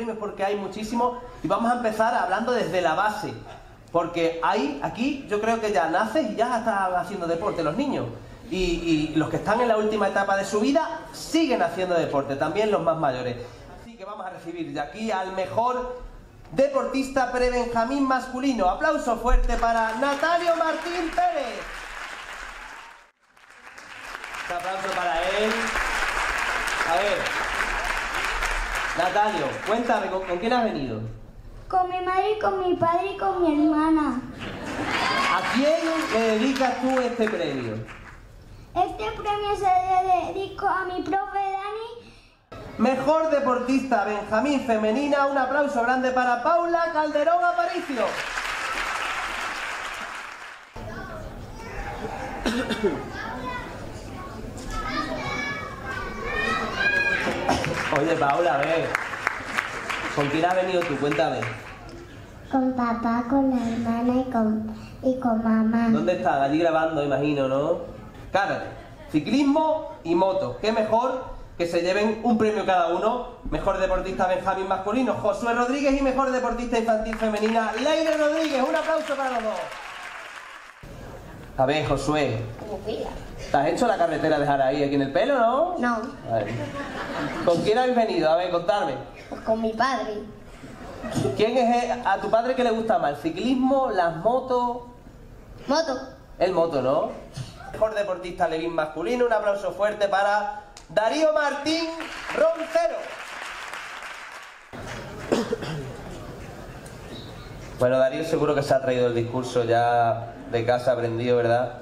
premios porque hay muchísimos y vamos a empezar hablando desde la base. Porque aquí yo creo que ya naces y ya están haciendo deporte los niños. Y los que están en la última etapa de su vida siguen haciendo deporte, también los más mayores. Así que vamos a recibir de aquí al mejor deportista prebenjamín masculino. Aplauso fuerte para Natalio Martín Pérez. Un aplauso para él. A ver, Natalio, cuéntame, ¿con quién has venido? Con mi madre, con mi padre y con mi hermana. ¿A quién le dedicas tú este premio? Este premio se le dedico a mi profe Dani. Mejor deportista benjamín femenina, un aplauso grande para Paula Calderón Aparicio. Oye, Paula, a ver, ¿con quién has venido tú? Cuéntame. Con papá, con la hermana y con mamá. ¿Dónde están? Allí grabando, imagino, ¿no? Claro, ciclismo y moto. ¿Qué mejor que se lleven un premio cada uno? Mejor deportista benjamín masculino, Josué Rodríguez, y mejor deportista infantil femenina, Leire Rodríguez. Un aplauso para los dos. A ver, Josué, ¿te has hecho la carretera de Jaraí aquí en el pelo, no? No. A ver. ¿Con quién habéis venido? A ver, contadme. Pues con mi padre. ¿Quién es a tu padre que le gusta más? ¿El ciclismo, las motos? Moto. El moto, ¿no? Mejor deportista alevín masculino, un aplauso fuerte para Darío Martín Roncero. Bueno, Darío seguro que se ha traído el discurso ya de casa aprendido, ¿verdad?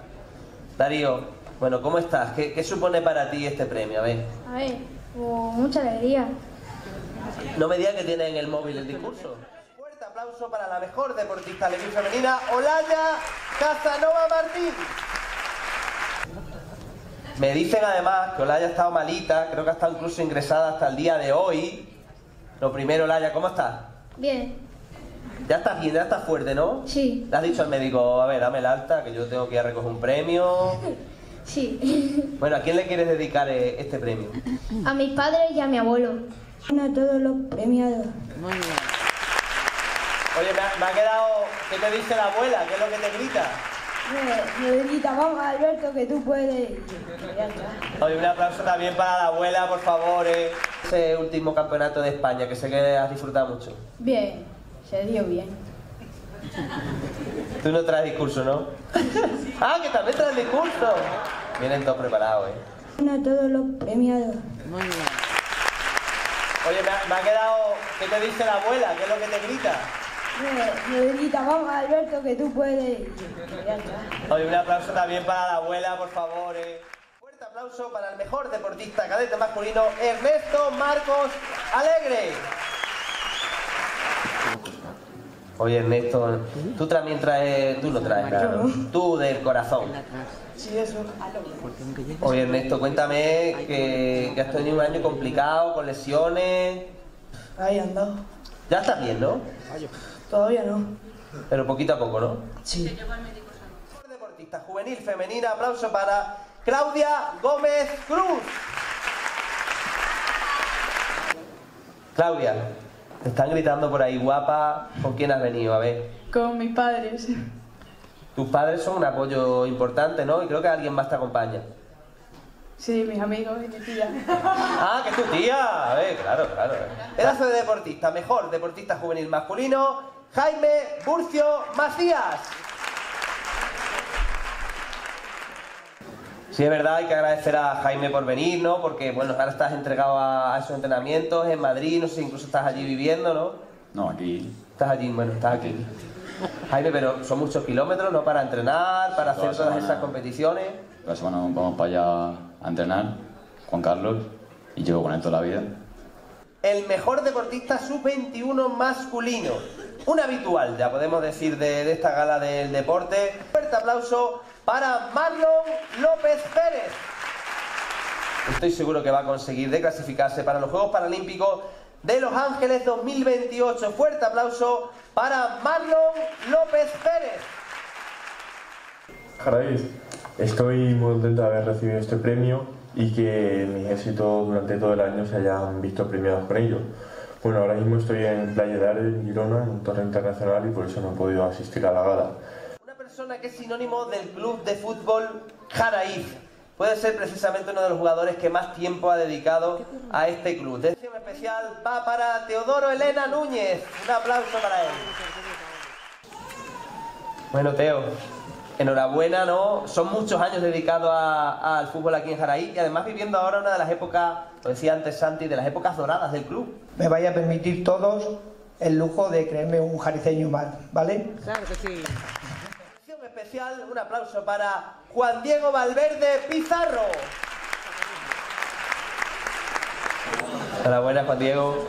Darío, bueno, ¿cómo estás? ¿Qué supone para ti este premio? A ver, Mucha alegría. no me digas que tienes en el móvil el discurso. Fuerte aplauso para la mejor deportista alevín femenina, Olaya Casanova Martín. Me dicen además que Olaya ha estado malita, creo que ha estado incluso ingresada hasta el día de hoy. Lo primero, Olaya, ¿cómo estás? Bien. Ya estás bien, ya estás fuerte, ¿no? Sí. Le has dicho al médico, a ver, dame el alta, que yo tengo que ir a recoger un premio. Sí. Bueno, ¿a quién le quieres dedicar este premio? A mis padres y a mi abuelo. A todos los premiados. Muy bien. Oye, me ha quedado... ¿Qué te dice la abuela? ¿Qué es lo que te grita? Me grita, vamos Alberto, que tú puedes. Oye, un aplauso también para la abuela, por favor. Ese último campeonato de España, que sé que has disfrutado mucho. Bien, se dio bien. Tú no traes discurso, ¿no? ¡Ah, que también traes discurso! Vienen todos preparados, A todos los premiados. Muy bien. Oye, me ha quedado... ¿Qué te dice la abuela? ¿Qué es lo que te grita? Me grita, vamos Alberto, que tú puedes. Oye, un aplauso también para la abuela, por favor. Fuerte aplauso para el mejor deportista cadete masculino, Ernesto Marcos Alegre. Oye, Ernesto, tú también traes... Tú no traes nada, ¿no? Tú del corazón. Sí, eso. Oye, Ernesto, cuéntame que has tenido un año complicado, con lesiones... Ahí andado. Ya estás bien, ¿no? Todavía no. Pero poquito a poco, ¿no? Sí. Mejor deportista juvenil femenina, aplauso para Claudia Gómez Cruz. Claudia, te están gritando por ahí, guapa. ¿Con quién has venido? A ver. Con mis padres. Tus padres son un apoyo importante, ¿no? Y creo que alguien más te acompaña. Sí, mis amigos y mi tía. Ah, que es tu tía. A ver, claro. Pedazo de deportista, mejor deportista juvenil masculino, Jaime Burcio Macías. Sí, es verdad, hay que agradecer a Jaime por venir, ¿no? Porque, bueno, ahora estás entregado a esos entrenamientos en Madrid, no sé si incluso estás allí viviendo, ¿no? No, aquí. Estás allí, bueno, estás aquí. Jaime, pero son muchos kilómetros, ¿no? Para entrenar, para hacer todas esas competiciones. La semana vamos para allá a entrenar, Juan Carlos, y llevo con él toda la vida. El mejor deportista sub-21 masculino. Un habitual, ya podemos decir, de esta gala del deporte. Fuerte aplauso para Marlon López Pérez. Estoy seguro que va a conseguir de clasificarse para los Juegos Paralímpicos de Los Ángeles 2028. Fuerte aplauso para Marlon López Pérez. Jaraís, estoy muy contento de haber recibido este premio y que mis éxitos durante todo el año se hayan visto premiados con ello, Bueno, ahora mismo estoy en Playa de Ares, en Girona, en un torneo internacional y por eso no he podido asistir a la gala. Una persona que es sinónimo del club de fútbol Jaraíz. Puede ser precisamente uno de los jugadores que más tiempo ha dedicado a este club. Mención especial va para Teodoro Elena Núñez. Un aplauso para él. Bueno, Teo, enhorabuena, ¿no? Son muchos años dedicados al fútbol aquí en Jaraíz y además viviendo ahora una de las épocas, lo decía antes Santi, de las épocas doradas del club. Me vaya a permitir todos el lujo de creerme un jariceño más, ¿vale? Claro que sí. Mención especial, un aplauso para Juan Diego Valverde Pizarro. Enhorabuena, Juan Diego.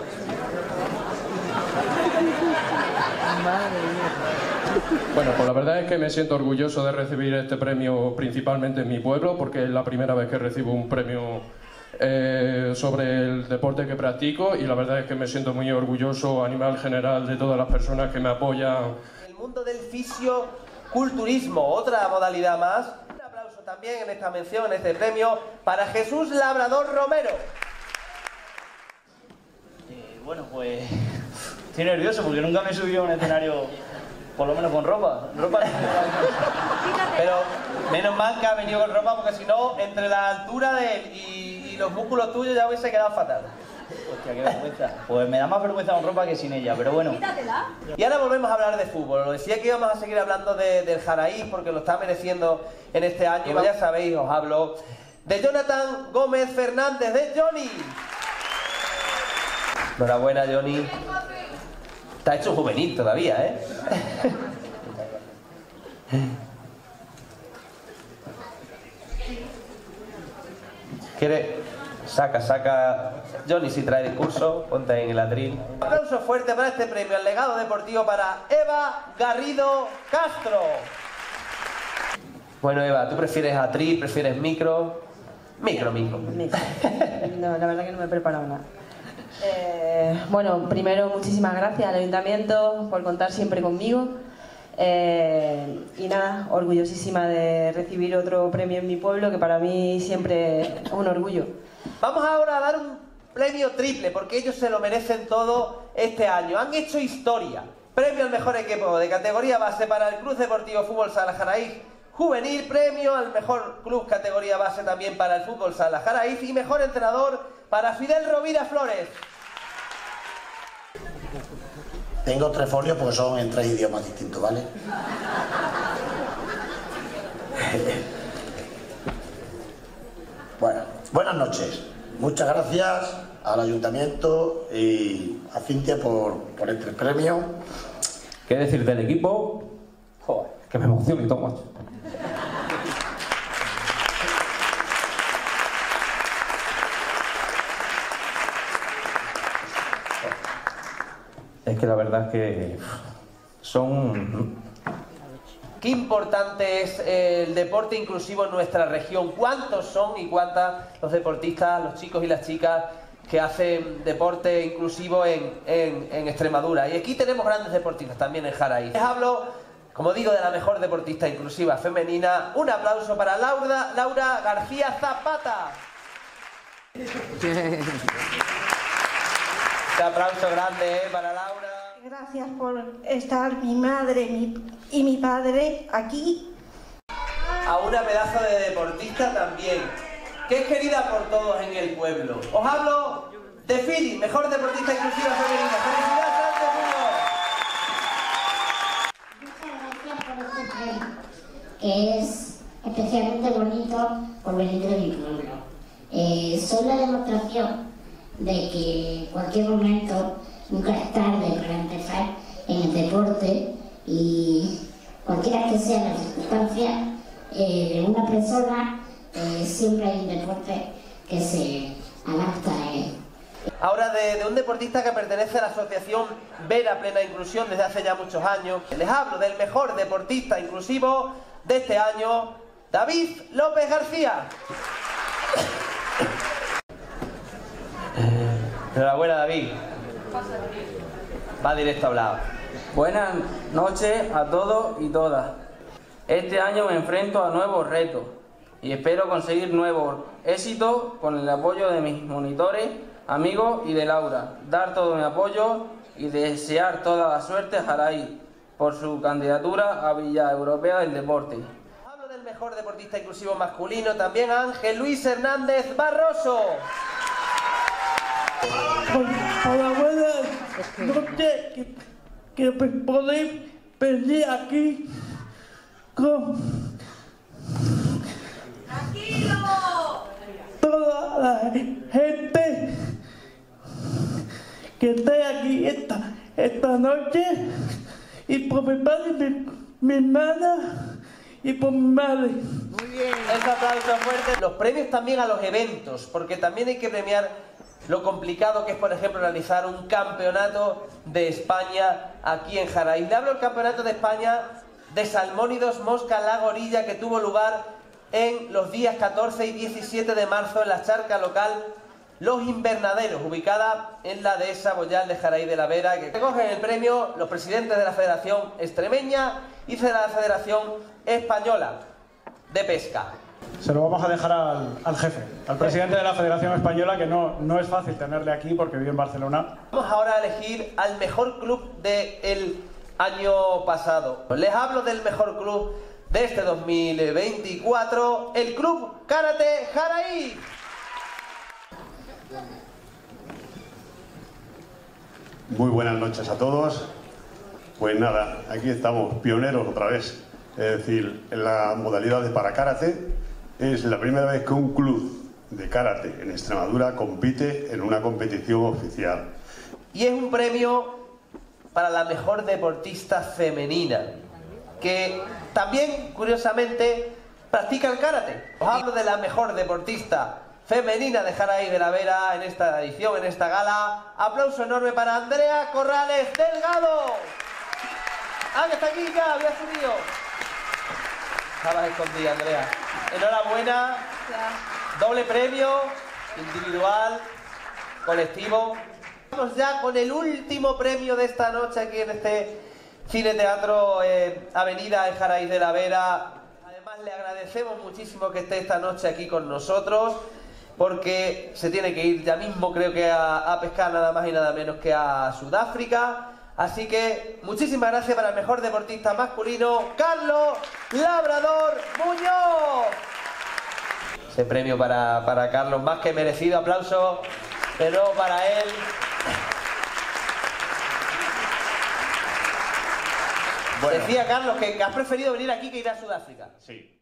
Bueno, pues la verdad es que me siento orgulloso de recibir este premio principalmente en mi pueblo, porque es la primera vez que recibo un premio sobre el deporte que practico y la verdad es que me siento muy orgulloso a nivel general de todas las personas que me apoyan. El mundo del fisioculturismo, otra modalidad más. Un aplauso también en esta mención, en este premio, para Jesús Labrador Romero. Bueno, pues estoy nervioso porque nunca me he subido a un escenario, por lo menos con ropa. Pero menos mal que ha venido con ropa porque si no, entre la altura de él y los músculos tuyos ya hubiese quedado fatal. Hostia, qué vergüenza. Pues me da más vergüenza con ropa que sin ella, pero bueno. Y ahora volvemos a hablar de fútbol. Os decía que íbamos a seguir hablando del Jaraíz porque lo está mereciendo en este año. Y ya sabéis, os hablo de Jonathan Gómez Fernández, de Johnny. Enhorabuena, Johnny. Está hecho juvenil todavía, ¿eh? ¿Quiere? Saca. Johnny, si trae discurso, ponte ahí en el atril. Un aplauso fuerte para este premio al legado deportivo para Eva Garrido Castro. Bueno, Eva, ¿tú prefieres atril, prefieres micro? Micro. No, la verdad que no me he preparado nada. Bueno, primero muchísimas gracias al Ayuntamiento por contar siempre conmigo y nada, orgullosísima de recibir otro premio en mi pueblo que para mí siempre es un orgullo. Vamos ahora a dar un premio triple porque ellos se lo merecen todo este año. Han hecho historia. Premio al mejor equipo de categoría base para el Club Deportivo Fútbol Sala Jaraíz Juvenil, premio al mejor club categoría base también para el Fútbol Sala Jaraíz y mejor entrenador para Fidel Rovira Flores. Tengo 3 folios porque son en 3 idiomas distintos, ¿vale? Bueno, buenas noches. Muchas gracias al Ayuntamiento y a Cintia por este premio. ¿Qué decir del equipo? Joder, que me emociona y todo, macho. Es que la verdad es que son... Qué importante es el deporte inclusivo en nuestra región. ¿Cuántos son y cuántas los deportistas, los chicos y las chicas que hacen deporte inclusivo en Extremadura? Y aquí tenemos grandes deportistas también en Jaraíz. Les hablo, como digo, de la mejor deportista inclusiva femenina. Un aplauso para Laura García Zapata. Un aplauso grande para Laura. Gracias por estar mi madre y mi padre aquí. A una pedazo de deportista también, que es querida por todos en el pueblo. Os hablo de Fili, mejor deportista inclusiva femenina. ¡Felicidades, Muchas gracias por este premio, que es especialmente bonito por venir de mi pueblo. Soy la demostración de que cualquier momento nunca es tarde para empezar en el deporte y cualquiera que sea la circunstancia de una persona, siempre hay un deporte que se adapta a él. Ahora de un deportista que pertenece a la asociación Vera Plena Inclusión desde hace ya muchos años. Les hablo del mejor deportista inclusivo de este año, David López García. Enhorabuena, David. Va directo a hablar. Buenas noches a todos y todas. Este año me enfrento a nuevos retos y espero conseguir nuevos éxitos con el apoyo de mis monitores, amigo y de Laura. Dar todo mi apoyo y desear toda la suerte a Jaraí por su candidatura a Villa Europea del Deporte. Hablo del mejor deportista inclusivo masculino, también a Ángel Luis Hernández Barroso. Hola, buenas noches, que podéis venir aquí con toda la gente que esté aquí esta noche, y por mi padre, mi hermana y por mi madre. Muy bien. Ese aplauso fuerte. Los premios también a los eventos, porque también hay que premiar lo complicado que es, por ejemplo, realizar un campeonato de España aquí en Jaraí. Le hablo del campeonato de España de Salmónidos Mosca La Gorilla, que tuvo lugar en los días 14 y 17 de marzo en la charca local Los Invernaderos, ubicada en la dehesa Boyal de Jaraí de la Vera, que recogen el premio los presidentes de la Federación Extremeña y de la Federación Española de Pesca. Se lo vamos a dejar al jefe, al presidente de la Federación Española, que no es fácil tenerle aquí porque vive en Barcelona. Vamos ahora a elegir al mejor club del año pasado. Les hablo del mejor club de este 2024, el Club Karate Jaraí. Muy buenas noches a todos. Pues nada, aquí estamos, pioneros otra vez. Es decir, en la modalidad de parakarate es la primera vez que un club de karate en Extremadura compite en una competición oficial. Y es un premio para la mejor deportista femenina, que también, curiosamente, practica el karate. Os hablo de la mejor deportista femenina de Jaraí de la Vera en esta edición, en esta gala. Aplauso enorme para Andrea Corrales Delgado. Ah, que está aquí ya, había subido. Estabas escondida, Andrea. Enhorabuena. Doble premio, individual, colectivo. Vamos ya con el último premio de esta noche aquí en este Cine Teatro Avenida en Jaraí de la Vera. Además, le agradecemos muchísimo que esté esta noche aquí con nosotros, porque se tiene que ir ya mismo, creo que a pescar nada más y nada menos que a Sudáfrica. Así que muchísimas gracias para el mejor deportista masculino, Carlos Labrador Muñoz. Ese premio para Carlos, más que merecido, aplauso, pero para él. Bueno. Decía Carlos que has preferido venir aquí que ir a Sudáfrica. Sí.